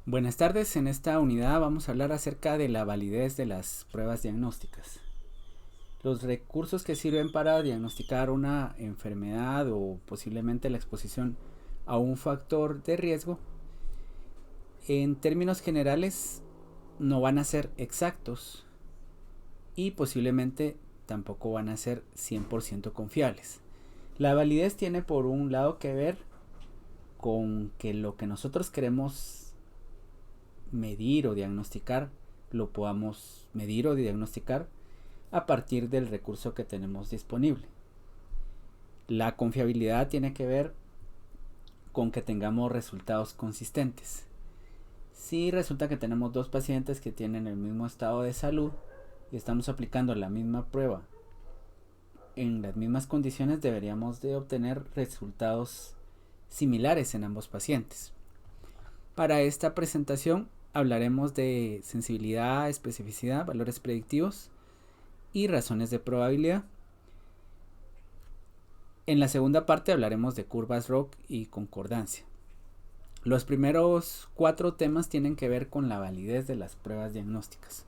Buenas tardes, en esta unidad vamos a hablar acerca de la validez de las pruebas diagnósticas. Los recursos que sirven para diagnosticar una enfermedad o posiblemente la exposición a un factor de riesgo, en términos generales no van a ser exactos y posiblemente tampoco van a ser 100% confiables. La validez tiene por un lado que ver con que lo que nosotros queremos medir o diagnosticar lo podamos medir o diagnosticar a partir del recurso que tenemos disponible. La confiabilidad tiene que ver con que tengamos resultados consistentes. Si resulta que tenemos dos pacientes que tienen el mismo estado de salud y estamos aplicando la misma prueba en las mismas condiciones, deberíamos de obtener resultados similares en ambos pacientes. Para esta presentación hablaremos de sensibilidad, especificidad, valores predictivos y razones de probabilidad. En la segunda parte hablaremos de curvas ROC y concordancia. Los primeros 4 temas tienen que ver con la validez de las pruebas diagnósticas.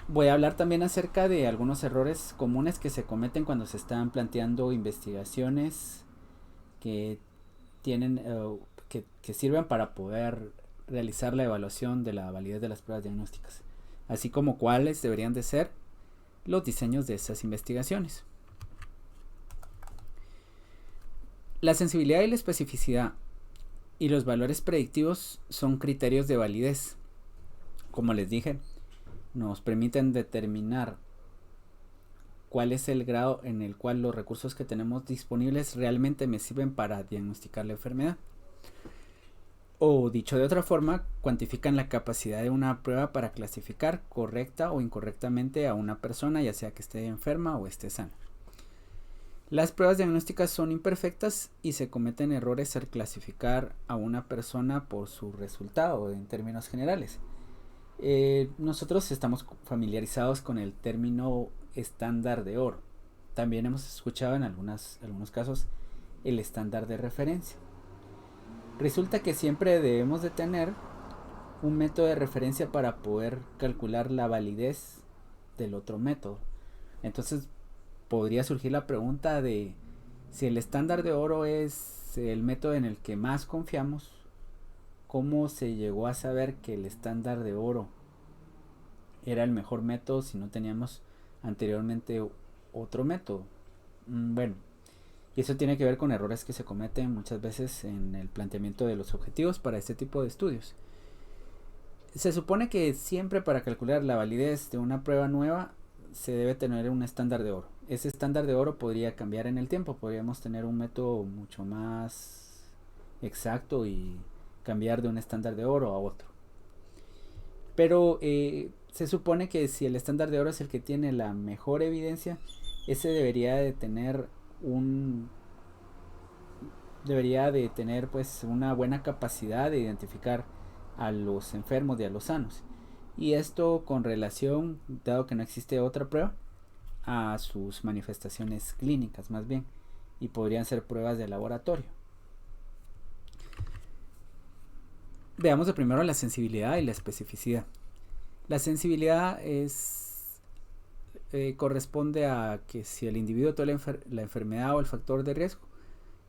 Voy a hablar también acerca de algunos errores comunes que se cometen cuando se están planteando investigaciones que tienen que sirven para poder realizar la evaluación de la validez de las pruebas diagnósticas, así como cuáles deberían de ser los diseños de esas investigaciones. La sensibilidad y la especificidad y los valores predictivos son criterios de validez. Como les dije, nos permiten determinar cuál es el grado en el cual los recursos que tenemos disponibles realmente me sirven para diagnosticar la enfermedad. O dicho de otra forma, cuantifican la capacidad de una prueba para clasificar correcta o incorrectamente a una persona, ya sea que esté enferma o esté sana. Las pruebas diagnósticas son imperfectas y se cometen errores al clasificar a una persona por su resultado en términos generales. Nosotros estamos familiarizados con el término estándar de oro. También hemos escuchado en algunos casos el estándar de referencia. Resulta que siempre debemos de tener un método de referencia para poder calcular la validez del otro método. Entonces podría surgir la pregunta de si el estándar de oro es el método en el que más confiamos, ¿cómo se llegó a saber que el estándar de oro era el mejor método si no teníamos anteriormente otro método? Bueno, y eso tiene que ver con errores que se cometen muchas veces en el planteamiento de los objetivos para este tipo de estudios. Se supone que siempre para calcular la validez de una prueba nueva se debe tener un estándar de oro. Ese estándar de oro podría cambiar en el tiempo. Podríamos tener un método mucho más exacto y cambiar de un estándar de oro a otro. Pero se supone que si el estándar de oro es el que tiene la mejor evidencia, ese debería de tener pues una buena capacidad de identificar a los enfermos y a los sanos. Y esto con relación, dado que no existe otra prueba, a sus manifestaciones clínicas más bien, y podrían ser pruebas de laboratorio. Veamos de primero la sensibilidad y la especificidad. La sensibilidad corresponde a que si el individuo tiene la enfermedad o el factor de riesgo,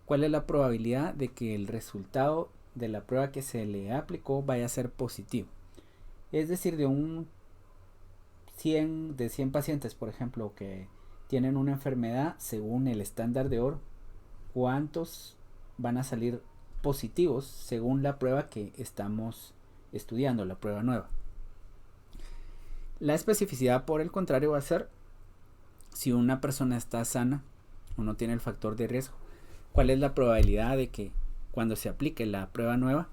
cuál es la probabilidad de que el resultado de la prueba que se le aplicó vaya a ser positivo. Es decir, de 100 pacientes, por ejemplo, que tienen una enfermedad según el estándar de oro, ¿cuántos van a salir positivos según la prueba que estamos estudiando, la prueba nueva? La especificidad, por el contrario, va a ser si una persona está sana o no tiene el factor de riesgo, cuál es la probabilidad de que cuando se aplique la prueba nueva,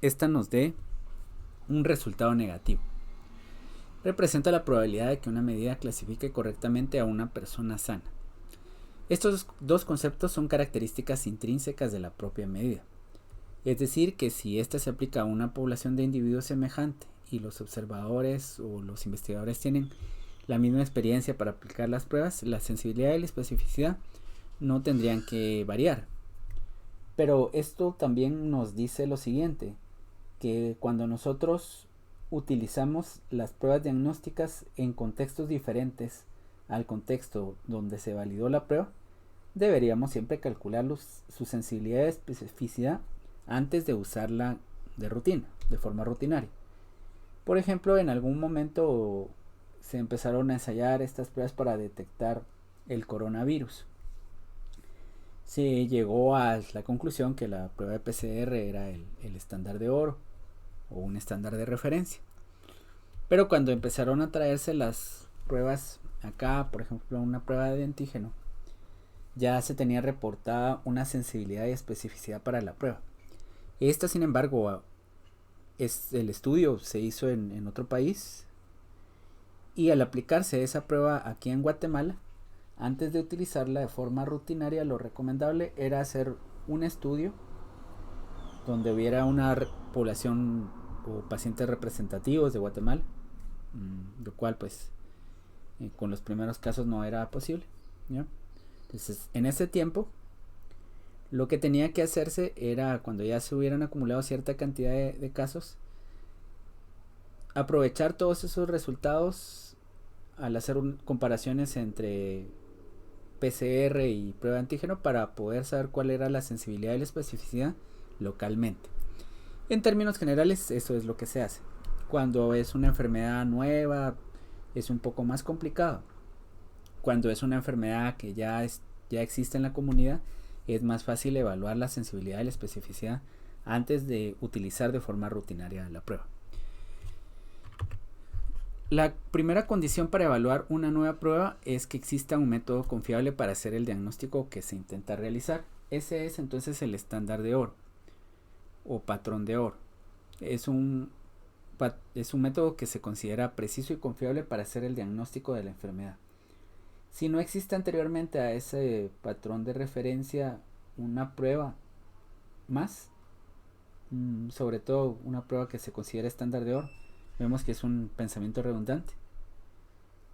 esta nos dé un resultado negativo. Representa la probabilidad de que una medida clasifique correctamente a una persona sana. Estos dos conceptos son características intrínsecas de la propia medida. Es decir, que si ésta se aplica a una población de individuos semejante y los observadores o los investigadores tienen la misma experiencia para aplicar las pruebas, la sensibilidad y la especificidad no tendrían que variar. Pero esto también nos dice lo siguiente: que cuando nosotros utilizamos las pruebas diagnósticas en contextos diferentes al contexto donde se validó la prueba, deberíamos siempre calcular su sensibilidad y especificidad antes de usarla de rutina, de forma rutinaria. Por ejemplo, en algún momento se empezaron a ensayar estas pruebas para detectar el coronavirus. Se llegó a la conclusión que la prueba de PCR era el estándar de oro o un estándar de referencia. Pero cuando empezaron a traerse las pruebas acá, por ejemplo una prueba de antígeno, ya se tenía reportada una sensibilidad y especificidad para la prueba. Esta, sin embargo, el estudio se hizo en otro país, y al aplicarse esa prueba aquí en Guatemala, antes de utilizarla de forma rutinaria, lo recomendable era hacer un estudio donde hubiera una población o pacientes representativos de Guatemala, lo cual pues con los primeros casos no era posible, ¿ya? Entonces en ese tiempo lo que tenía que hacerse era, cuando ya se hubieran acumulado cierta cantidad de casos, aprovechar todos esos resultados al hacer comparaciones entre PCR y prueba de antígeno para poder saber cuál era la sensibilidad y la especificidad localmente. En términos generales, eso es lo que se hace. Cuando es una enfermedad nueva, es un poco más complicado. Cuando es una enfermedad que ya existe en la comunidad, es más fácil evaluar la sensibilidad y la especificidad antes de utilizar de forma rutinaria la prueba. La primera condición para evaluar una nueva prueba es que exista un método confiable para hacer el diagnóstico que se intenta realizar. Ese es entonces el estándar de oro o patrón de oro. Es un método que se considera preciso y confiable para hacer el diagnóstico de la enfermedad. Si no existe anteriormente a ese patrón de referencia una prueba más, sobre todo una prueba que se considera estándar de oro, vemos que es un pensamiento redundante.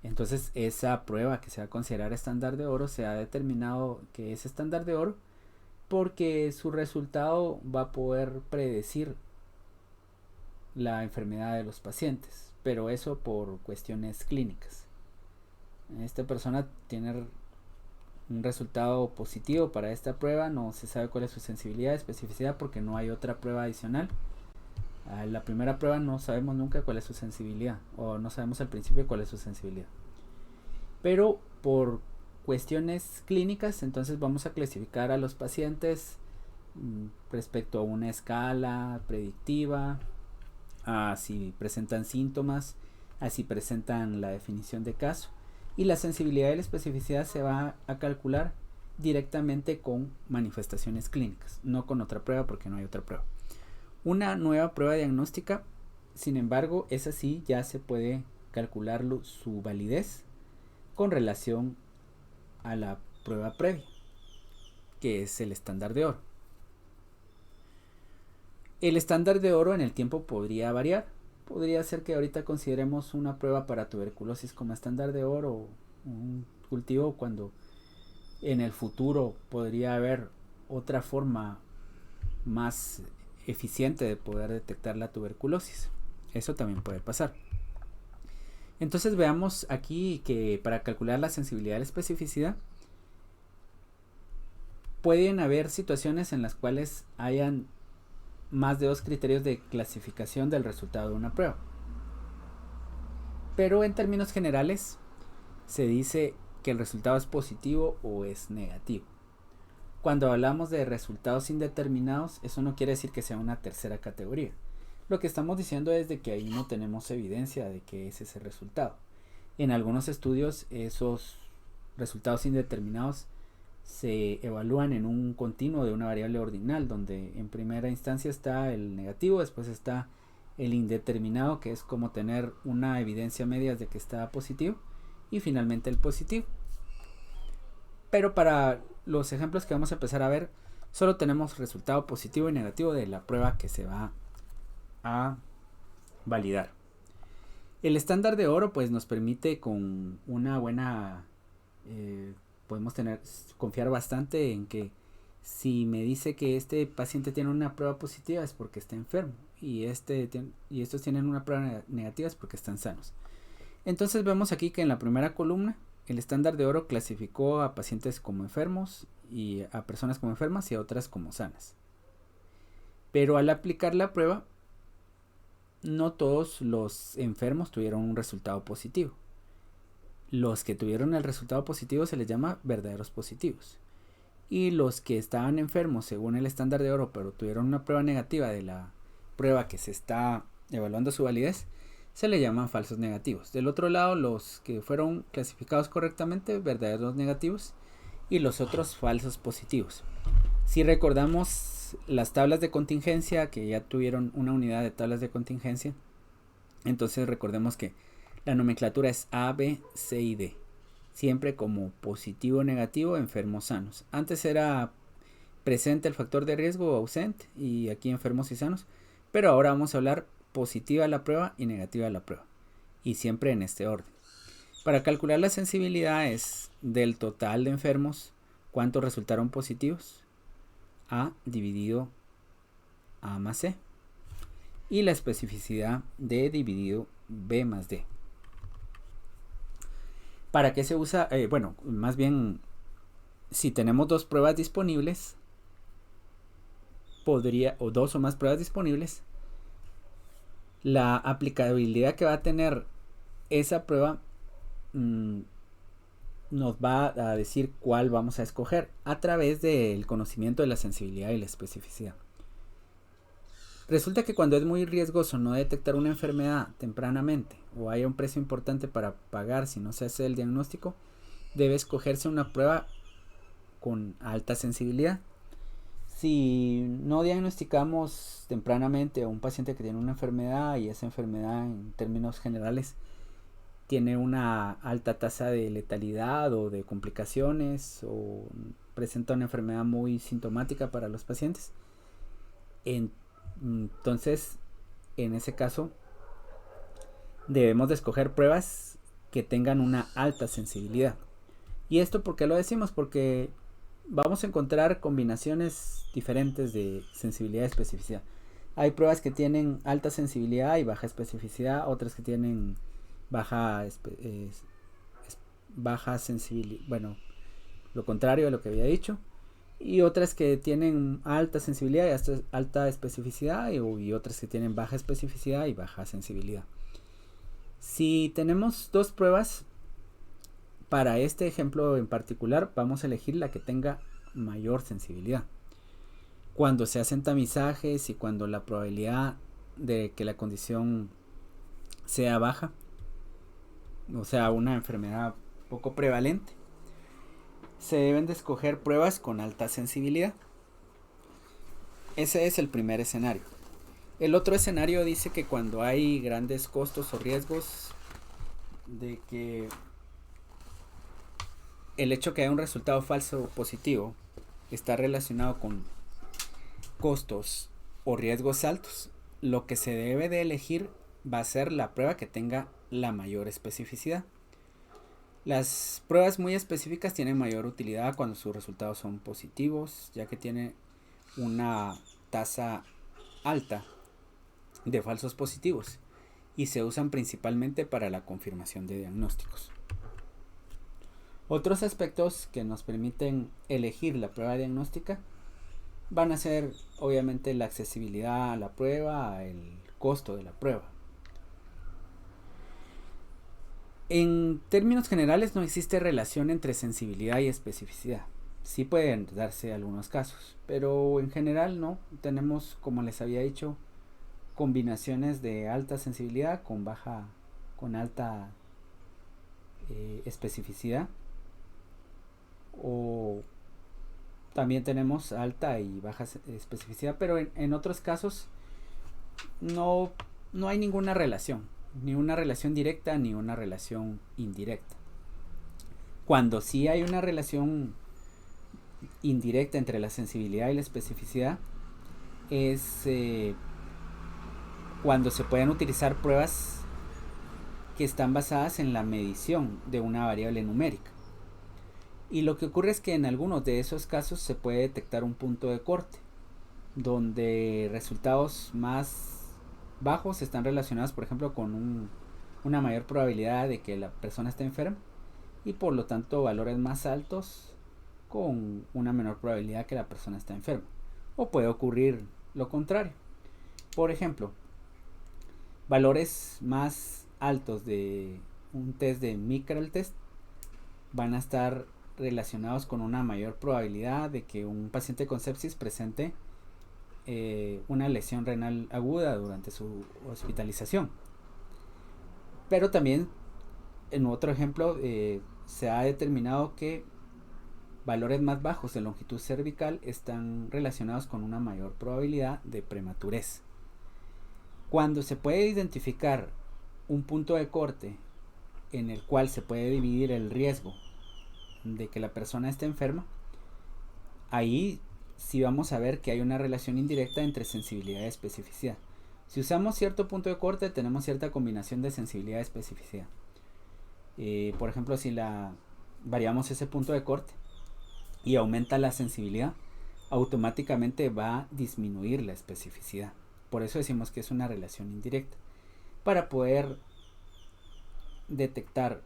Entonces esa prueba que se va a considerar estándar de oro se ha determinado que es estándar de oro porque su resultado va a poder predecir la enfermedad de los pacientes, pero eso por cuestiones clínicas. Esta persona tiene un resultado positivo para esta prueba, no se sabe cuál es su sensibilidad, especificidad, porque no hay otra prueba adicional. La primera prueba no sabemos nunca cuál es su sensibilidad, o no sabemos al principio cuál es su sensibilidad. Pero por cuestiones clínicas, entonces vamos a clasificar a los pacientes respecto a una escala predictiva, a si presentan síntomas, a si presentan la definición de caso, y la sensibilidad y la especificidad se va a calcular directamente con manifestaciones clínicas, no con otra prueba porque no hay otra prueba. Una nueva prueba diagnóstica, sin embargo, esa sí ya se puede calcular su validez con relación a la prueba previa, que es el estándar de oro. El estándar de oro en el tiempo podría variar. Podría ser que ahorita consideremos una prueba para tuberculosis como estándar de oro o un cultivo, cuando en el futuro podría haber otra forma más eficiente de poder detectar la tuberculosis. Eso también puede pasar. Entonces veamos aquí que para calcular la sensibilidad y la especificidad pueden haber situaciones en las cuales hayan más de dos criterios de clasificación del resultado de una prueba. Pero en términos generales se dice que el resultado es positivo o es negativo. Cuando hablamos de resultados indeterminados, eso no quiere decir que sea una tercera categoría. Lo que estamos diciendo es de que ahí no tenemos evidencia de que es ese resultado. En algunos estudios esos resultados indeterminados se evalúan en un continuo de una variable ordinal, donde en primera instancia está el negativo, después está el indeterminado, que es como tener una evidencia media de que está positivo, y finalmente el positivo. Pero para los ejemplos que vamos a empezar a ver, solo tenemos resultado positivo y negativo de la prueba que se va a validar. El estándar de oro pues nos permite con una buena podemos confiar bastante en que Si me dice que este paciente tiene una prueba positiva es porque está enfermo y estos tienen una prueba negativa es porque están sanos. Entonces vemos aquí que en la primera columna el estándar de oro clasificó a pacientes como enfermos y a personas como enfermas y a otras como sanas. Pero al aplicar la prueba, no todos los enfermos tuvieron un resultado positivo. Los que tuvieron el resultado positivo se les llama verdaderos positivos. Y los que estaban enfermos según el estándar de oro, pero tuvieron una prueba negativa de la prueba que se está evaluando su validez, se le llaman falsos negativos. Del otro lado, los que fueron clasificados correctamente, verdaderos negativos, y los otros falsos positivos. Si recordamos las tablas de contingencia, que ya tuvieron una unidad de tablas de contingencia, entonces recordemos que la nomenclatura es A, B, C y D. Siempre como positivo o negativo, enfermos sanos. Antes era presente el factor de riesgo o ausente y aquí enfermos y sanos. Pero ahora vamos a hablar positiva la prueba y negativa la prueba. Y siempre en este orden. Para calcular la sensibilidad es del total de enfermos, ¿cuántos resultaron positivos? A dividido A más C. Y la especificidad D dividido B más D. ¿Para qué se usa? Bueno, más bien, si tenemos dos pruebas disponibles, o dos o más pruebas disponibles, la aplicabilidad que va a tener esa prueba nos va a decir cuál vamos a escoger a través del conocimiento de la sensibilidad y la especificidad. Resulta que cuando es muy riesgoso no detectar una enfermedad tempranamente o haya un precio importante para pagar si no se hace el diagnóstico, debe escogerse una prueba con alta sensibilidad. Si no diagnosticamos tempranamente a un paciente que tiene una enfermedad y esa enfermedad en términos generales tiene una alta tasa de letalidad o de complicaciones o presenta una enfermedad muy sintomática para los pacientes, entonces en ese caso debemos de escoger pruebas que tengan una alta sensibilidad. ¿Y esto por qué lo decimos? Porque vamos a encontrar combinaciones diferentes de sensibilidad y especificidad. Hay pruebas que tienen alta sensibilidad y baja especificidad, otras que tienen baja sensibilidad, bueno, lo contrario de lo que había dicho, y otras que tienen alta sensibilidad y alta especificidad y otras que tienen baja especificidad y baja sensibilidad. Si tenemos dos pruebas, para este ejemplo en particular vamos a elegir la que tenga mayor sensibilidad. Cuando se hacen tamizajes y cuando la probabilidad de que la condición sea baja, o sea una enfermedad poco prevalente, se deben de escoger pruebas con alta sensibilidad. Ese es el primer escenario. El otro escenario dice que cuando hay grandes costos o riesgos de que el hecho que haya un resultado falso o positivo está relacionado con costos o riesgos altos, lo que se debe de elegir va a ser la prueba que tenga la mayor especificidad. Las pruebas muy específicas tienen mayor utilidad cuando sus resultados son positivos, ya que tiene una tasa alta de falsos positivos y se usan principalmente para la confirmación de diagnósticos. Otros aspectos que nos permiten elegir la prueba diagnóstica van a ser obviamente la accesibilidad a la prueba, el costo de la prueba. En términos generales no existe relación entre sensibilidad y especificidad. Sí pueden darse algunos casos, pero en general no. Tenemos, como les había dicho, combinaciones de alta sensibilidad con alta especificidad, o también tenemos alta y baja especificidad, pero en otros casos no hay ninguna relación, ni una relación directa ni una relación indirecta. Cuando sí hay una relación indirecta entre la sensibilidad y la especificidad es cuando se pueden utilizar pruebas que están basadas en la medición de una variable numérica. Y lo que ocurre es que en algunos de esos casos se puede detectar un punto de corte, donde resultados más bajos están relacionados, por ejemplo, con una mayor probabilidad de que la persona esté enferma y por lo tanto valores más altos con una menor probabilidad que la persona esté enferma. O puede ocurrir lo contrario. Por ejemplo, valores más altos de un test de Micral test van a estar relacionados con una mayor probabilidad de que un paciente con sepsis presente una lesión renal aguda durante su hospitalización. Pero también, en otro ejemplo, se ha determinado que valores más bajos de longitud cervical están relacionados con una mayor probabilidad de prematurez. Cuando se puede identificar un punto de corte en el cual se puede dividir el riesgo de que la persona esté enferma, ahí sí vamos a ver que hay una relación indirecta entre sensibilidad y especificidad. Si usamos cierto punto de corte, tenemos cierta combinación de sensibilidad y especificidad. Por ejemplo, si variamos ese punto de corte y aumenta la sensibilidad, automáticamente va a disminuir la especificidad. Por eso decimos que es una relación indirecta. Para poder detectar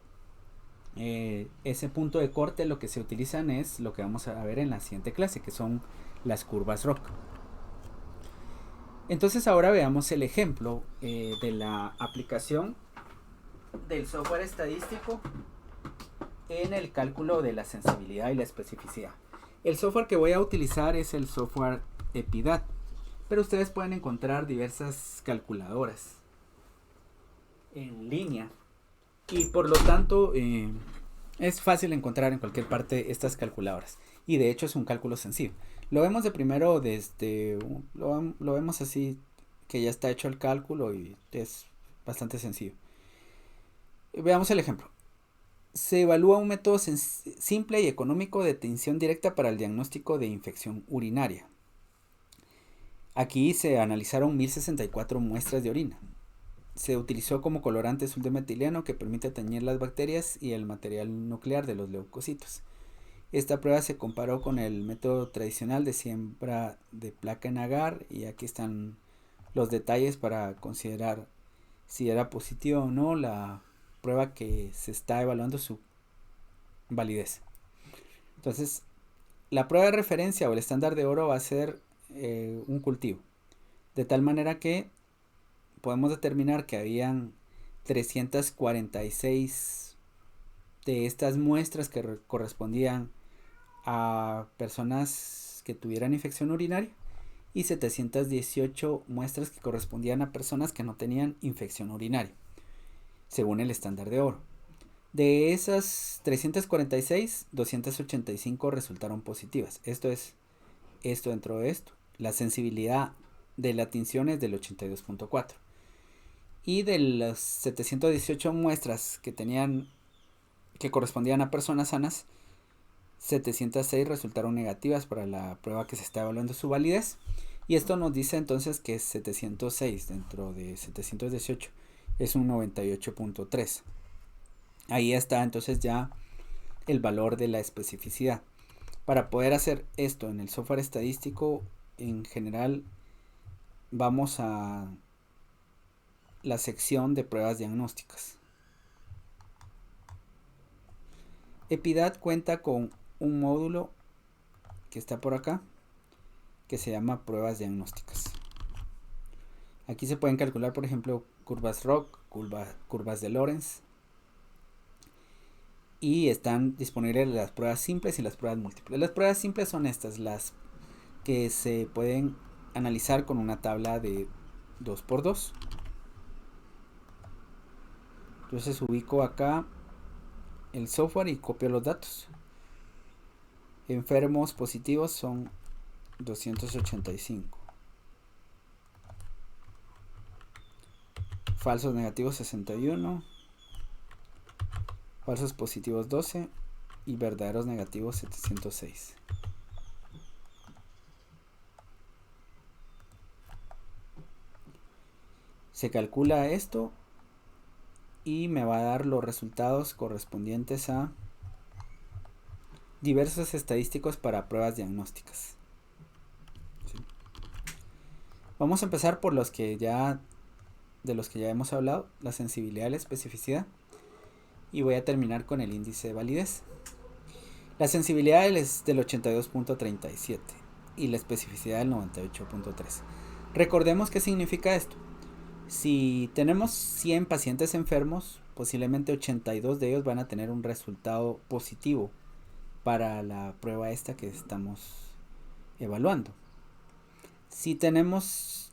ese punto de corte, lo que se utilizan es lo que vamos a ver en la siguiente clase, que son las curvas ROC. Entonces ahora veamos el ejemplo de la aplicación del software estadístico en el cálculo de la sensibilidad y la especificidad. El software que voy a utilizar es el software EpiDat, pero ustedes pueden encontrar diversas calculadoras en línea y por lo tanto es fácil encontrar en cualquier parte estas calculadoras, y de hecho es un cálculo sencillo. Lo vemos de primero desde lo vemos así, que ya está hecho el cálculo y es bastante sencillo. Veamos el ejemplo. Se evalúa un método simple y económico de tinción directa para el diagnóstico de infección urinaria. Aquí se analizaron 1064 muestras de orina. Se utilizó como colorante azul de metileno que permite teñir las bacterias y el material nuclear de los leucocitos. Esta prueba se comparó con el método tradicional de siembra de placa en agar, y aquí están los detalles para considerar si era positiva o no la prueba que se está evaluando su validez. Entonces, la prueba de referencia o el estándar de oro va a ser un cultivo, de tal manera que podemos determinar que habían 346 de estas muestras que correspondían a personas que tuvieran infección urinaria y 718 muestras que correspondían a personas que no tenían infección urinaria, según el estándar de oro. De esas 346, 285 resultaron positivas. Esto dentro de esto. La sensibilidad de la tinción es del 82.4. Y de las 718 muestras que correspondían a personas sanas, 706 resultaron negativas para la prueba que se está evaluando su validez. Y esto nos dice entonces que 706 dentro de 718 es un 98.3. Ahí está entonces ya el valor de la especificidad. Para poder hacer esto en el software estadístico, en general vamos a la sección de pruebas diagnósticas. EpiDat cuenta con un módulo que está por acá, que se llama pruebas diagnósticas. Aquí se pueden calcular, por ejemplo, curvas ROC, curvas de Lorenz, y están disponibles las pruebas simples y las pruebas múltiples. Las pruebas simples son estas, las que se pueden analizar con una tabla de 2×2. Entonces ubico acá el software y copio los datos. Enfermos positivos son 285. Falsos negativos 61. Falsos positivos 12. Y verdaderos negativos 706. Se calcula esto y me va a dar los resultados correspondientes a diversos estadísticos para pruebas diagnósticas. ¿Sí? Vamos a empezar por de los que ya hemos hablado, la sensibilidad y la especificidad, y voy a terminar con el índice de validez. La sensibilidad es del 82.37 y la especificidad del 98.3. Recordemos qué significa esto. Si tenemos 100 pacientes enfermos, posiblemente 82 de ellos van a tener un resultado positivo para la prueba esta que estamos evaluando. Si tenemos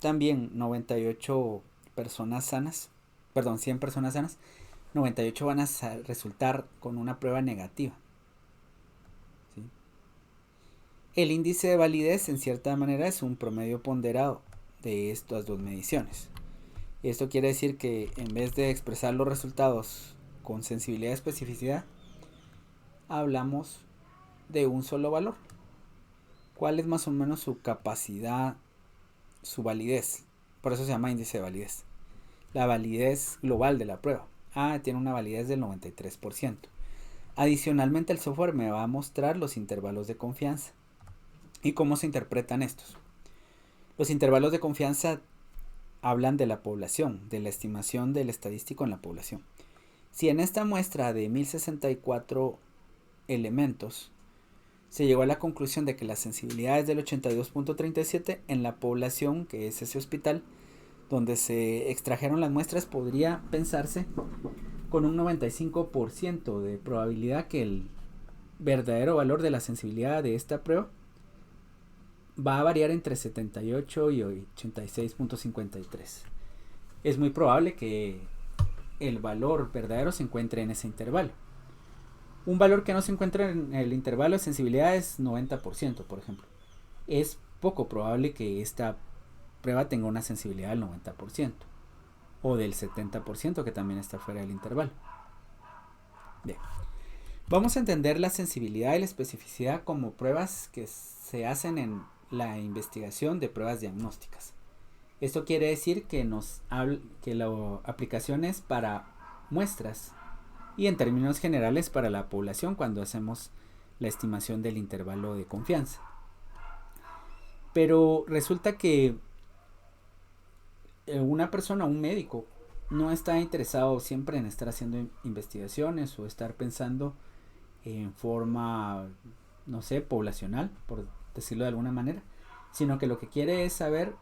también 98 personas sanas, 100 personas sanas, 98 van a resultar con una prueba negativa. ¿Sí? El índice de validez en cierta manera es un promedio ponderado de estas dos mediciones. Esto quiere decir que en vez de expresar los resultados con sensibilidad y especificidad, hablamos de un solo valor. ¿Cuál es más o menos su capacidad, su validez? Por eso se llama índice de validez. La validez global de la prueba. Tiene una validez del 93%. Adicionalmente, el software me va a mostrar los intervalos de confianza y cómo se interpretan estos. Los intervalos de confianza hablan de la población, de la estimación del estadístico en la población. Si en esta muestra de 1064 elementos se llegó a la conclusión de que la sensibilidad es del 82.37, en la población, que es ese hospital donde se extrajeron las muestras, podría pensarse con un 95% de probabilidad que el verdadero valor de la sensibilidad de esta prueba va a variar entre 78 y 86.53. Es muy probable que el valor verdadero se encuentre en ese intervalo. Un valor que no se encuentra en el intervalo de sensibilidad es 90%, por ejemplo. Es poco probable que esta prueba tenga una sensibilidad del 90% o del 70%, que también está fuera del intervalo. Bien. Vamos a entender la sensibilidad y la especificidad como pruebas que se hacen en la investigación de pruebas diagnósticas. Esto quiere decir que la aplicación es para muestras y en términos generales para la población cuando hacemos la estimación del intervalo de confianza. Pero resulta que una persona, un médico, no está interesado siempre en estar haciendo investigaciones o estar pensando en forma, no sé, poblacional, por decirlo de alguna manera, sino que lo que quiere es saber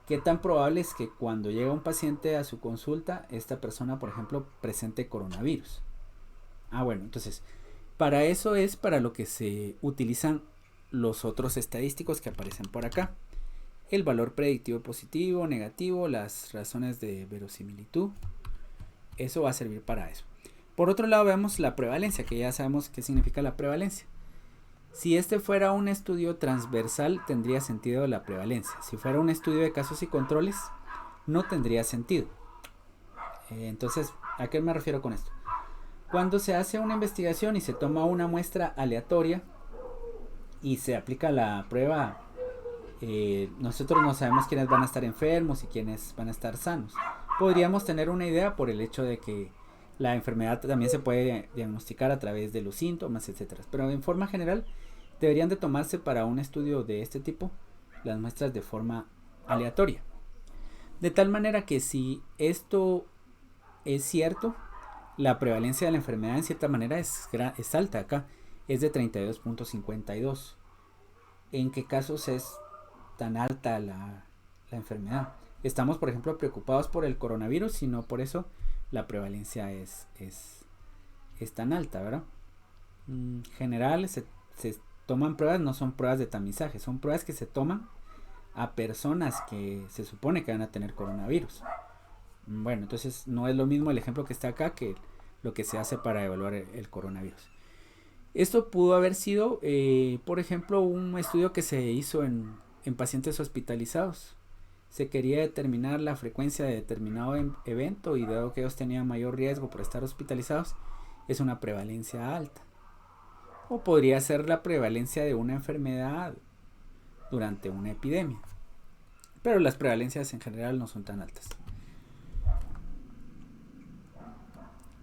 qué tan probable es que cuando llega un paciente a su consulta, esta persona, por ejemplo, presente coronavirus. Bueno, entonces, para eso es para lo que se utilizan los otros estadísticos que aparecen por acá. El valor predictivo positivo, negativo, las razones de verosimilitud. Eso va a servir para eso. Por otro lado, veamos la prevalencia, que ya sabemos qué significa la prevalencia. Si este fuera un estudio transversal, tendría sentido la prevalencia. Si fuera un estudio de casos y controles, no tendría sentido. Entonces, ¿a qué me refiero con esto? Cuando se hace una investigación y se toma una muestra aleatoria y se aplica la prueba, nosotros no sabemos quiénes van a estar enfermos y quiénes van a estar sanos. Podríamos tener una idea por el hecho de que la enfermedad también se puede diagnosticar a través de los síntomas, etc. Pero en forma general deberían de tomarse para un estudio de este tipo las muestras de forma aleatoria. De tal manera que si esto es cierto, la prevalencia de la enfermedad en cierta manera es alta acá, es de 32.52. ¿En qué casos es tan alta la enfermedad? Estamos, por ejemplo, preocupados por el coronavirus y no por eso la prevalencia es tan alta, ¿verdad? En general se toman pruebas, no son pruebas de tamizaje, son pruebas que se toman a personas que se supone que van a tener coronavirus. Bueno, entonces no es lo mismo el ejemplo que está acá que lo que se hace para evaluar el coronavirus. Esto pudo haber sido, por ejemplo, un estudio que se hizo en pacientes hospitalizados. Se quería determinar la frecuencia de determinado evento y dado que ellos tenían mayor riesgo por estar hospitalizados, es una prevalencia alta. O podría ser la prevalencia de una enfermedad durante una epidemia. Pero las prevalencias en general no son tan altas.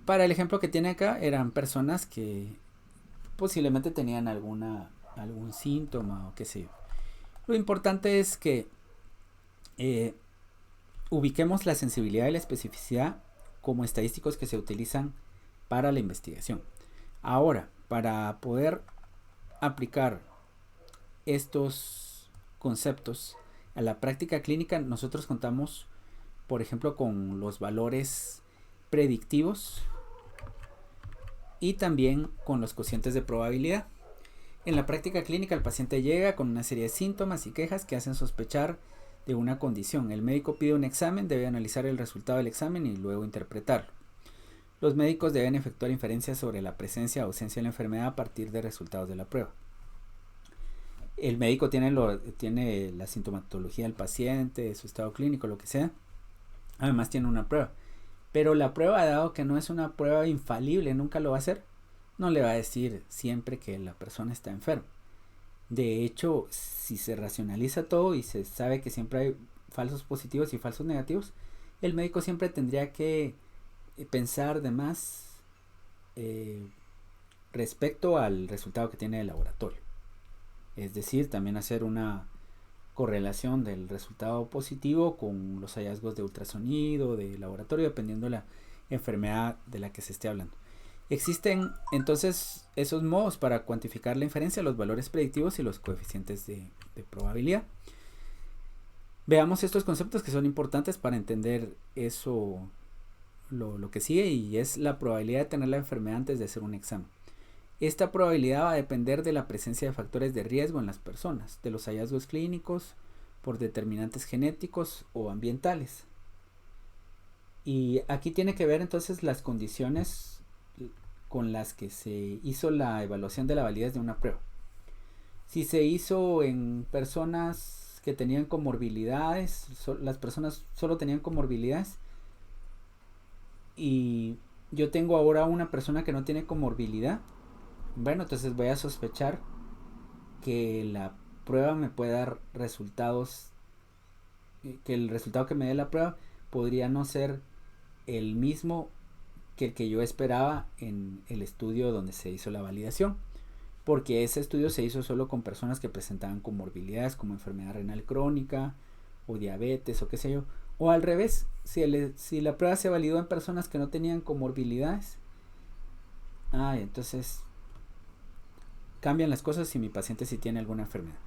Para el ejemplo que tiene acá, eran personas que posiblemente tenían algún síntoma o qué sé yo. Lo importante es que ubiquemos la sensibilidad y la especificidad como estadísticos que se utilizan para la investigación. Ahora, para poder aplicar estos conceptos a la práctica clínica, nosotros contamos, por ejemplo, con los valores predictivos y también con los cocientes de probabilidad. En la práctica clínica, el paciente llega con una serie de síntomas y quejas que hacen sospechar de una condición. El médico pide un examen, debe analizar el resultado del examen y luego interpretarlo. Los médicos deben efectuar inferencias sobre la presencia o ausencia de la enfermedad a partir de resultados de la prueba. El médico tiene la sintomatología del paciente, su estado clínico, lo que sea. Además tiene una prueba. Pero la prueba, dado que no es una prueba infalible, nunca lo va a hacer, no le va a decir siempre que la persona está enferma. De hecho, si se racionaliza todo y se sabe que siempre hay falsos positivos y falsos negativos, el médico siempre tendría que pensar de más respecto al resultado que tiene el laboratorio. Es decir, también hacer una correlación del resultado positivo con los hallazgos de ultrasonido, de laboratorio, dependiendo de la enfermedad de la que se esté hablando. Existen entonces esos modos para cuantificar la inferencia, los valores predictivos y los coeficientes de probabilidad. Veamos estos conceptos que son importantes para entender eso, lo que sigue, y es la probabilidad de tener la enfermedad antes de hacer un examen. Esta probabilidad va a depender de la presencia de factores de riesgo en las personas, de los hallazgos clínicos, por determinantes genéticos o ambientales. Y aquí tiene que ver entonces las condiciones con las que se hizo la evaluación de la validez de una prueba. Si se hizo en personas que tenían comorbilidades, las personas solo tenían comorbilidades, y yo tengo ahora una persona que no tiene comorbilidad, bueno, entonces voy a sospechar que la prueba me puede dar resultados, que el resultado que me dé la prueba podría no ser el mismo que el que yo esperaba en el estudio donde se hizo la validación, porque ese estudio se hizo solo con personas que presentaban comorbilidades como enfermedad renal crónica o diabetes o qué sé yo, o al revés, si la prueba se validó en personas que no tenían comorbilidades, entonces cambian las cosas si mi paciente sí tiene alguna enfermedad.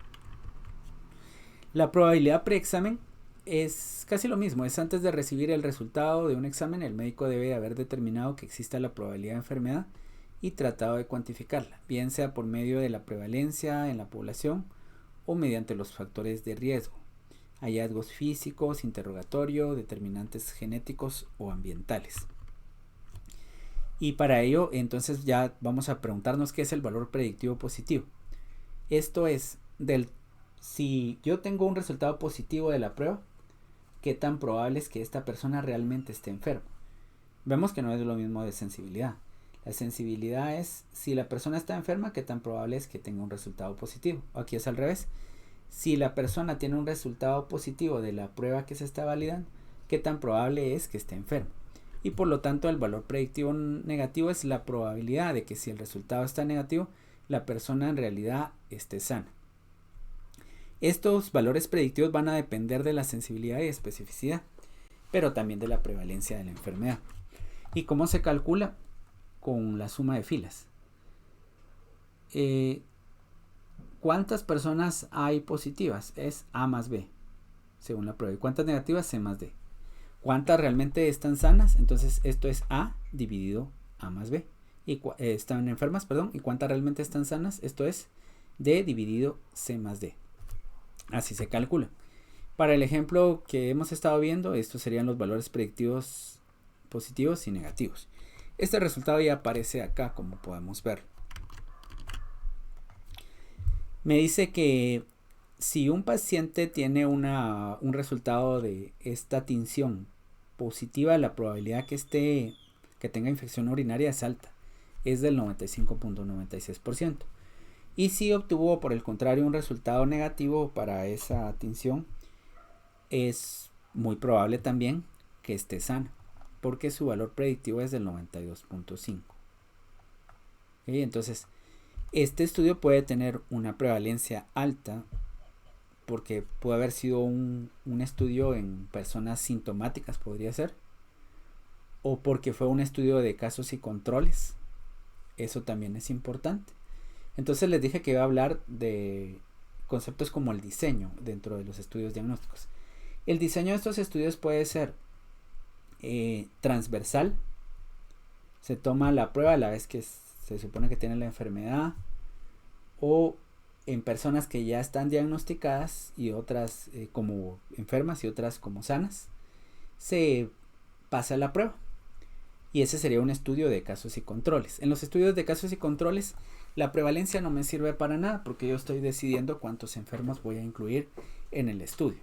La probabilidad preexamen es casi lo mismo, es antes de recibir el resultado de un examen, el médico debe haber determinado que exista la probabilidad de enfermedad y tratado de cuantificarla, bien sea por medio de la prevalencia en la población o mediante los factores de riesgo, hallazgos físicos, interrogatorio, determinantes genéticos o ambientales. Y para ello, entonces ya vamos a preguntarnos qué es el valor predictivo positivo. Esto es, si yo tengo un resultado positivo de la prueba, ¿qué tan probable es que esta persona realmente esté enferma? Vemos que no es lo mismo de sensibilidad. La sensibilidad es, si la persona está enferma, ¿qué tan probable es que tenga un resultado positivo? Aquí es al revés. Si la persona tiene un resultado positivo de la prueba que se está validando, ¿qué tan probable es que esté enferma? Y por lo tanto el valor predictivo negativo es la probabilidad de que si el resultado está negativo, la persona en realidad esté sana. Estos valores predictivos van a depender de la sensibilidad y especificidad, pero también de la prevalencia de la enfermedad. ¿Y cómo se calcula? Con la suma de filas. ¿Cuántas personas hay positivas? Es A más B, según la prueba. ¿Y cuántas negativas? C más D. ¿Cuántas realmente están sanas? Entonces esto es A dividido A más B. Y están enfermas, perdón. ¿Y cuántas realmente están sanas? Esto es D dividido C más D. Así se calcula. Para el ejemplo que hemos estado viendo, estos serían los valores predictivos positivos y negativos. Este resultado ya aparece acá, como podemos ver. Me dice que si un paciente tiene un resultado de esta tinción positiva, la probabilidad que tenga infección urinaria es alta, es del 95.96%. Y si obtuvo por el contrario un resultado negativo para esa tinción, es muy probable también que esté sana, porque su valor predictivo es del 92.5. Entonces Este estudio puede tener una prevalencia alta porque puede haber sido un estudio en personas sintomáticas, podría ser, o porque fue un estudio de casos y controles. Eso también es importante. Entonces les dije que iba a hablar de conceptos como el diseño dentro de los estudios diagnósticos. El diseño de estos estudios puede ser transversal. Se toma la prueba a la vez que se supone que tienen la enfermedad, o en personas que ya están diagnosticadas y otras como enfermas y otras como sanas, se pasa la prueba. Y ese sería un estudio de casos y controles. En los estudios de casos y controles, la prevalencia no me sirve para nada porque yo estoy decidiendo cuántos enfermos voy a incluir en el estudio.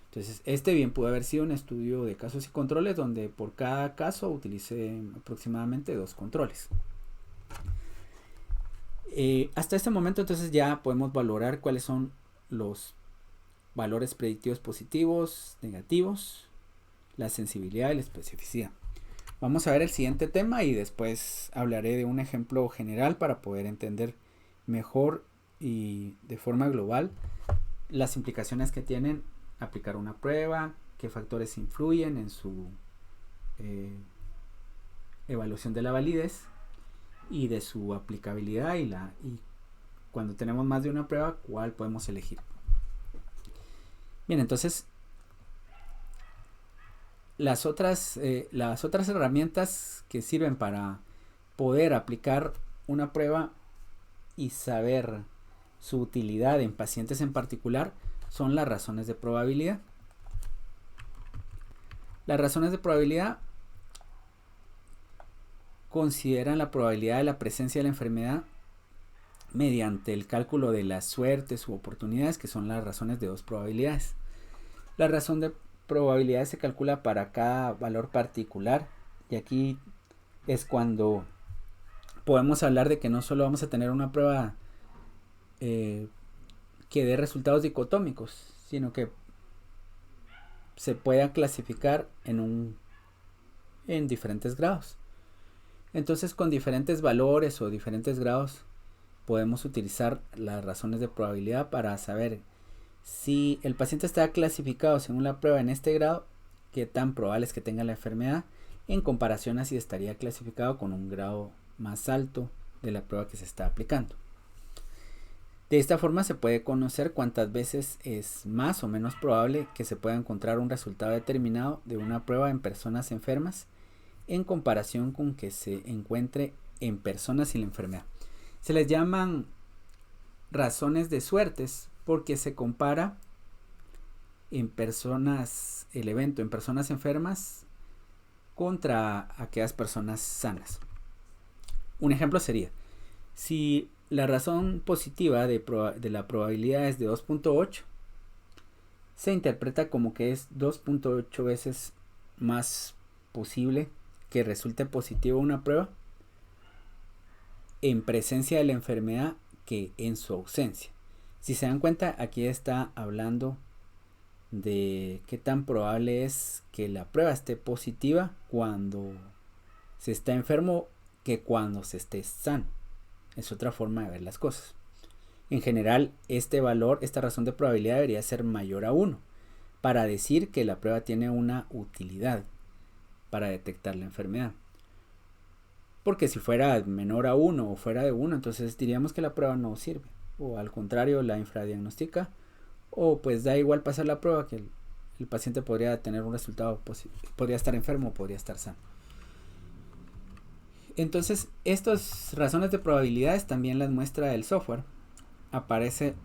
Entonces, este bien puede haber sido un estudio de casos y controles donde por cada caso utilicé aproximadamente 2 controles. Hasta este momento entonces ya podemos valorar cuáles son los valores predictivos positivos, negativos, la sensibilidad y la especificidad. Vamos a ver el siguiente tema y después hablaré de un ejemplo general para poder entender mejor y de forma global las implicaciones que tienen aplicar una prueba, qué factores influyen en su evaluación de la validez y de su aplicabilidad y cuando tenemos más de una prueba, cuál podemos elegir. Bien, entonces las otras herramientas que sirven para poder aplicar una prueba y saber su utilidad en pacientes en particular son las razones de probabilidad. Las razones de probabilidad consideran la probabilidad de la presencia de la enfermedad mediante el cálculo de las suertes u oportunidades, que son las razones de 2 probabilidades. La razón de probabilidad se calcula para cada valor particular, y aquí es cuando podemos hablar de que no solo vamos a tener una prueba que dé resultados dicotómicos, sino que se pueda clasificar en diferentes grados. Entonces, con diferentes valores o diferentes grados podemos utilizar las razones de probabilidad para saber si el paciente está clasificado según la prueba en este grado, qué tan probable es que tenga la enfermedad en comparación a si estaría clasificado con un grado más alto de la prueba que se está aplicando. De esta forma se puede conocer cuántas veces es más o menos probable que se pueda encontrar un resultado determinado de una prueba en personas enfermas en comparación con que se encuentre en personas sin la enfermedad. Se les llaman razones de suertes porque se compara el evento en personas enfermas contra aquellas personas sanas. Un ejemplo sería, si la razón positiva de la probabilidad es de 2.8, se interpreta como que es 2.8 veces más posible que resulte positivo una prueba en presencia de la enfermedad que en su ausencia. Si se dan cuenta, aquí está hablando de qué tan probable es que la prueba esté positiva cuando se está enfermo que cuando se esté sano. Es otra forma de ver las cosas. En general, esta razón de probabilidad debería ser mayor a 1 para decir que la prueba tiene una utilidad para detectar la enfermedad. Porque si fuera menor a 1 o fuera de 1, entonces diríamos que la prueba no sirve. O al contrario, la infradiagnostica. O pues da igual pasar la prueba, que el paciente podría tener un resultado podría estar enfermo o podría estar sano. Entonces, estas razones de probabilidades también las muestra el software. Aparece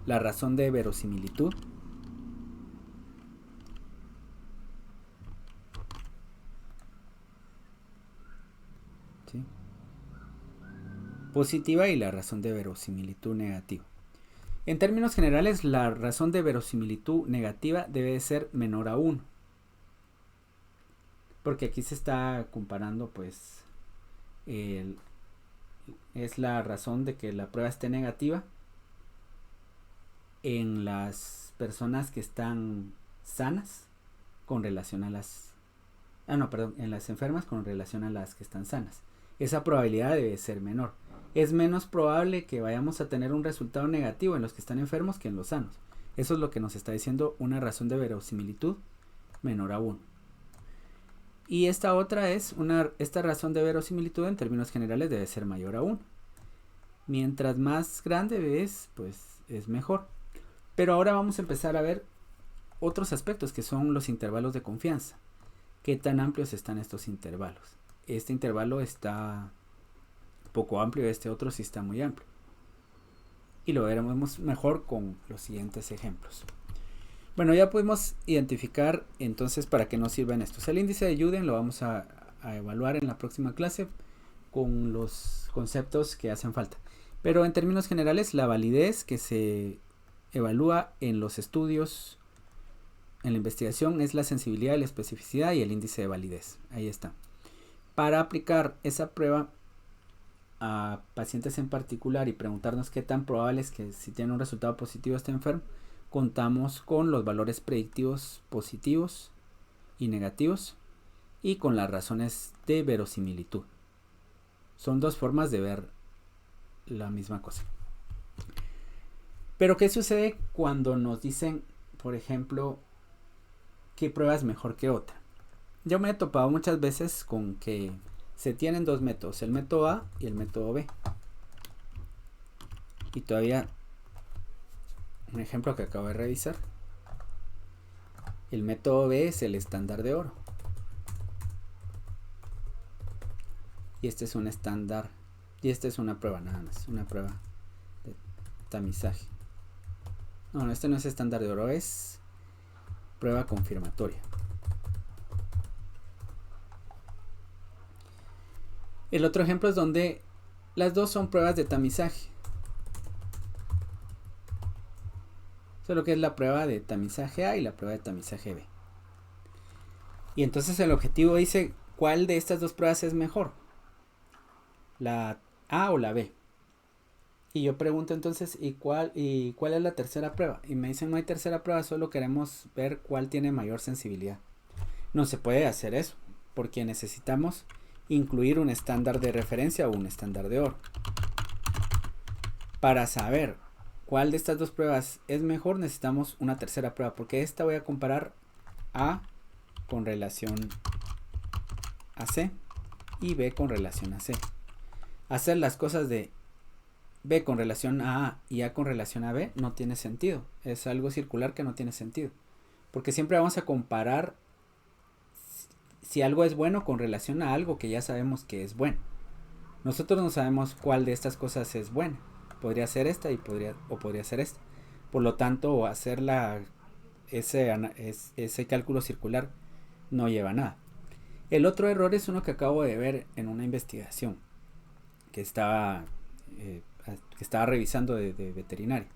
la razón de verosimilitud. ¿Sí? Positiva y la razón de verosimilitud negativa. En términos generales, la razón de verosimilitud negativa debe ser menor a 1. Porque aquí se está comparando, pues, es la razón de que la prueba esté negativa en las personas que están sanas con relación a en las enfermas con relación a las que están sanas. esa probabilidad debe ser menor. Es menos probable que vayamos a tener un resultado negativo en los que están enfermos que en los sanos. Eso es lo que nos está diciendo una razón de verosimilitud menor a 1. Y esta otra es esta razón de verosimilitud en términos generales debe ser mayor a 1. Mientras más grande es, pues es mejor. Pero ahora vamos a empezar a ver otros aspectos que son los intervalos de confianza. ¿Qué tan amplios están estos intervalos? Este intervalo está poco amplio, este otro sí está muy amplio. Y lo veremos mejor con los siguientes ejemplos. Bueno, ya pudimos identificar entonces para qué nos sirven estos. El índice de Juden lo vamos a evaluar en la próxima clase con los conceptos que hacen falta. Pero en términos generales, la validez que se evalúa en los estudios, en la investigación, es la sensibilidad, la especificidad y el índice de validez. Ahí está. Para aplicar esa prueba a pacientes en particular y preguntarnos qué tan probable es que si tiene un resultado positivo esté enfermo, contamos con los valores predictivos positivos y negativos y con las razones de verosimilitud. Son dos formas de ver la misma cosa. Pero ¿qué sucede cuando nos dicen, por ejemplo, qué prueba es mejor que otra? Yo me he topado muchas veces con que se tienen dos métodos, el método A y el método B. Y todavía un ejemplo que acabo de revisar. El método B es el estándar de oro. Y este es un estándar. Y esta es una prueba nada más. Una prueba de tamizaje. No, este no es estándar de oro, es prueba confirmatoria. El otro ejemplo es donde las dos son pruebas de tamizaje. Solo que es la prueba de tamizaje A y la prueba de tamizaje B. Y entonces el objetivo dice cuál de estas dos pruebas es mejor, la A o la B. Y yo pregunto entonces, ¿y cuál es la tercera prueba? Y me dicen no hay tercera prueba, solo queremos ver cuál tiene mayor sensibilidad. No se puede hacer eso, porque necesitamos incluir un estándar de referencia o un estándar de oro. Para saber cuál de estas dos pruebas es mejor, necesitamos una tercera prueba, porque esta voy a comparar A con relación a C y B con relación a C. Hacer las cosas de B con relación a A y A con relación a B no tiene sentido. Es algo circular que no tiene sentido. Porque siempre vamos a comparar si algo es bueno con relación a algo que ya sabemos que es bueno. Nosotros no sabemos cuál de estas cosas es buena. Podría ser esta o podría ser esta. Por lo tanto, hacer ese cálculo circular no lleva a nada. El otro error es uno que acabo de ver en una investigación que estaba revisando de veterinaria.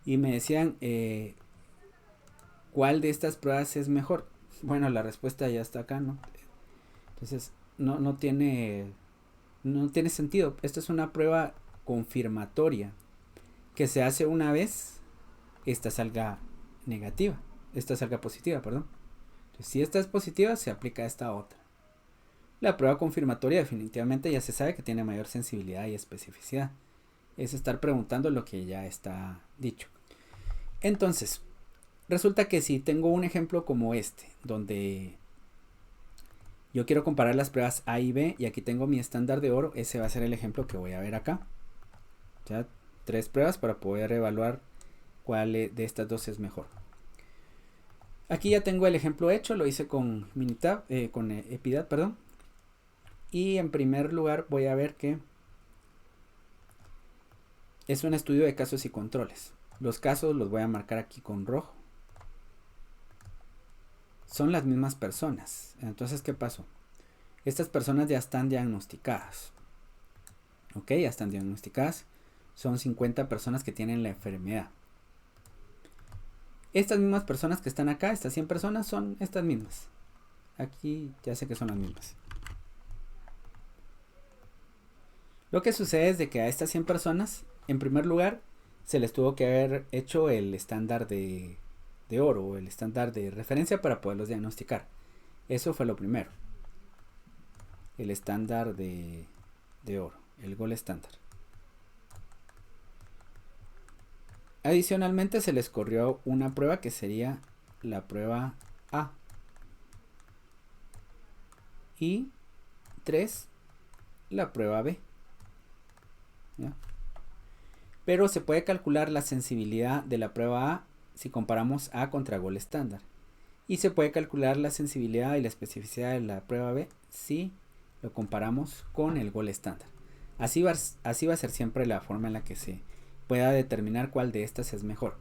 Y me decían, ¿cuál de estas pruebas es mejor? Bueno, la respuesta ya está acá, ¿no? Entonces, no tiene sentido. Esta es una prueba confirmatoria que se hace una vez, esta salga negativa, esta salga positiva, perdón. Entonces, si esta es positiva, se aplica a esta otra. La prueba confirmatoria definitivamente ya se sabe que tiene mayor sensibilidad y especificidad. Es estar preguntando lo que ya está dicho. Entonces, resulta que si tengo un ejemplo como este, donde yo quiero comparar las pruebas A y B, y aquí tengo mi estándar de oro, ese va a ser el ejemplo que voy a ver acá. Ya 3 pruebas para poder evaluar cuál de estas dos es mejor. Aquí ya tengo el ejemplo hecho, lo hice con Minitab, con Epidat, perdón. Y en primer lugar voy a ver que es un estudio de casos y controles. Los casos los voy a marcar aquí con rojo. Son las mismas personas. Entonces, ¿qué pasó? Estas personas ya están diagnosticadas. Ok, ya están diagnosticadas. Son 50 personas que tienen la enfermedad. Estas mismas personas que están acá, estas 100 personas, son estas mismas. Aquí ya sé que son las mismas. Lo que sucede es de que a estas 100 personas, en primer lugar, se les tuvo que haber hecho el estándar de oro o el estándar de referencia para poderlos diagnosticar. Eso fue lo primero. El estándar de de oro, el gold estándar. Adicionalmente se les corrió una prueba que sería la prueba A. Y 3, la prueba B. ¿Ya? Pero se puede calcular la sensibilidad de la prueba A si comparamos A contra gold estándar. Y se puede calcular la sensibilidad y la especificidad de la prueba B si lo comparamos con el gold estándar. Así va a ser siempre la forma en la que se pueda determinar cuál de estas es mejor.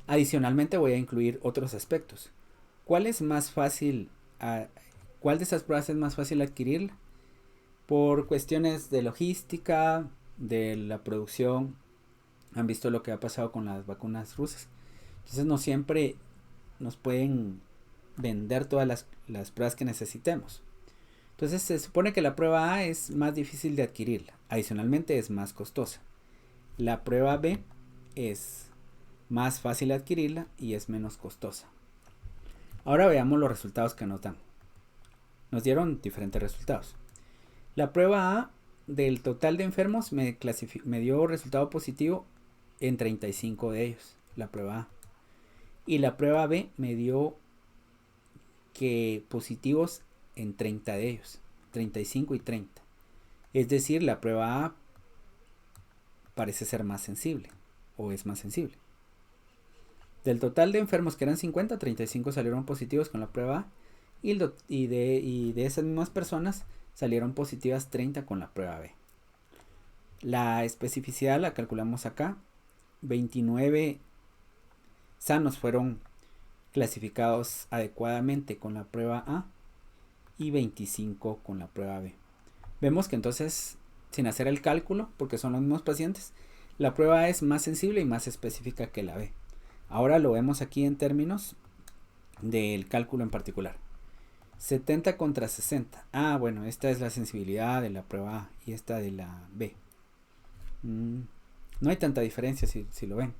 Adicionalmente voy a incluir otros aspectos. ¿Cuál es más fácil? ¿Cuál de estas pruebas es más fácil adquirir? Por cuestiones de logística, de la producción. Han visto lo que ha pasado con las vacunas rusas. Entonces no siempre nos pueden vender todas las pruebas que necesitemos. Entonces se supone que la prueba A es más difícil de adquirirla. Adicionalmente es más costosa. La prueba B es más fácil de adquirirla y es menos costosa. Ahora veamos los resultados que nos dan. Nos dieron diferentes resultados. La prueba A del total de enfermos me dio resultado positivo en 35 de ellos. La prueba A. Y la prueba B me dio que positivos en 30 de ellos. 35 y 30. Es decir, la prueba A parece ser más sensible. O es más sensible. Del total de enfermos que eran 50, 35 salieron positivos con la prueba A. Y de esas mismas personas salieron positivas 30 con la prueba B. La especificidad la calculamos acá. 29 sanos fueron clasificados adecuadamente con la prueba A y 25 con la prueba B. Vemos que entonces, sin hacer el cálculo, porque son los mismos pacientes, la prueba A es más sensible y más específica que la B. Ahora lo vemos aquí en términos del cálculo en particular. 70 contra 60. Bueno, esta es la sensibilidad de la prueba A y esta de la B. No hay tanta diferencia si lo ven.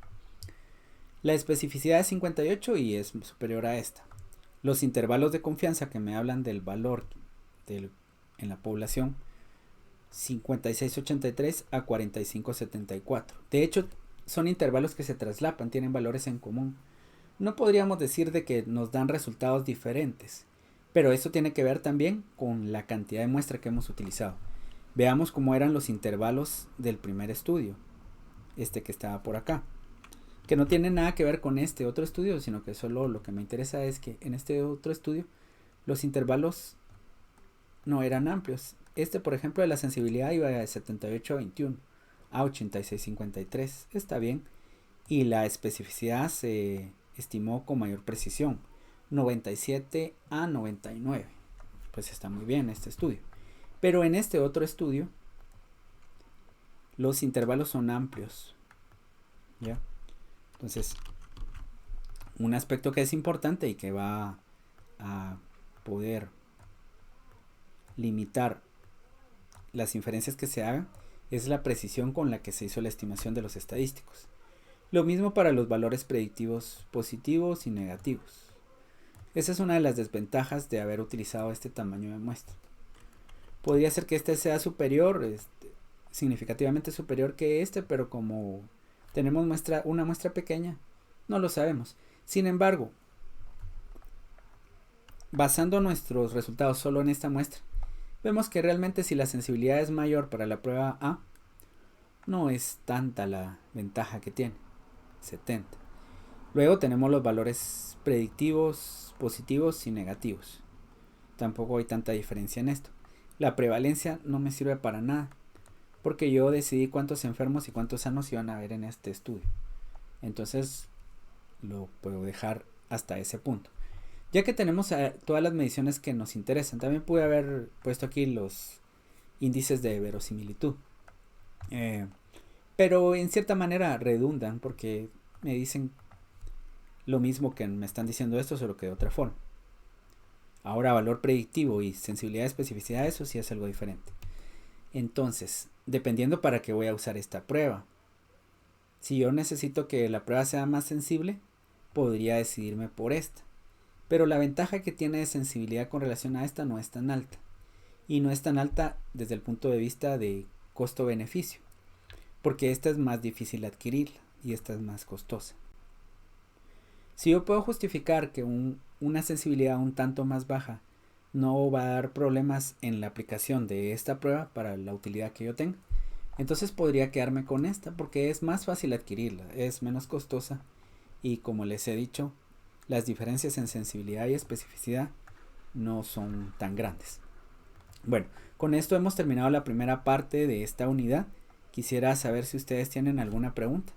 La especificidad es 58 y es superior a esta. Los intervalos de confianza que me hablan del valor en la población, 56.83 a 45.74. De hecho, son intervalos que se traslapan, tienen valores en común. No podríamos decir de que nos dan resultados diferentes, pero eso tiene que ver también con la cantidad de muestra que hemos utilizado. Veamos cómo eran los intervalos del primer estudio, este que estaba por acá, que no tiene nada que ver con este otro estudio, sino que solo lo que me interesa es que en este otro estudio los intervalos no eran amplios. Este, por ejemplo, de la sensibilidad iba de 78 a 21 a 86.53, está bien, y la especificidad se estimó con mayor precisión, 97 a 99, pues está muy bien este estudio. Pero en este otro estudio los intervalos son amplios, ¿ya? Entonces, un aspecto que es importante y que va a poder limitar las inferencias que se hagan es la precisión con la que se hizo la estimación de los estadísticos. Lo mismo para los valores predictivos positivos y negativos. Esa es una de las desventajas de haber utilizado este tamaño de muestra. Podría ser que este sea superior, significativamente superior que este, pero como tenemos una muestra pequeña, no lo sabemos. Sin embargo, basando nuestros resultados solo en esta muestra, vemos que realmente si la sensibilidad es mayor para la prueba A, no es tanta la ventaja que tiene, 70. Luego tenemos los valores predictivos, positivos y negativos. Tampoco hay tanta diferencia en esto. La prevalencia no me sirve para nada, porque yo decidí cuántos enfermos y cuántos sanos iban a haber en este estudio. Entonces lo puedo dejar hasta ese punto. Ya que tenemos todas las mediciones que nos interesan, también pude haber puesto aquí los índices de verosimilitud. Pero en cierta manera redundan porque me dicen lo mismo que me están diciendo esto, solo que de otra forma. Ahora valor predictivo y sensibilidad de especificidad, eso sí es algo diferente. Entonces, dependiendo para qué voy a usar esta prueba. Si yo necesito que la prueba sea más sensible, podría decidirme por esta. Pero la ventaja que tiene de sensibilidad con relación a esta no es tan alta. Y no es tan alta desde el punto de vista de costo-beneficio, porque esta es más difícil adquirirla y esta es más costosa. Si yo puedo justificar que una sensibilidad un tanto más baja no va a dar problemas en la aplicación de esta prueba para la utilidad que yo tenga, entonces podría quedarme con esta porque es más fácil adquirirla, es menos costosa y, como les he dicho, las diferencias en sensibilidad y especificidad no son tan grandes. Bueno, con esto hemos terminado la primera parte de esta unidad. Quisiera saber si ustedes tienen alguna pregunta.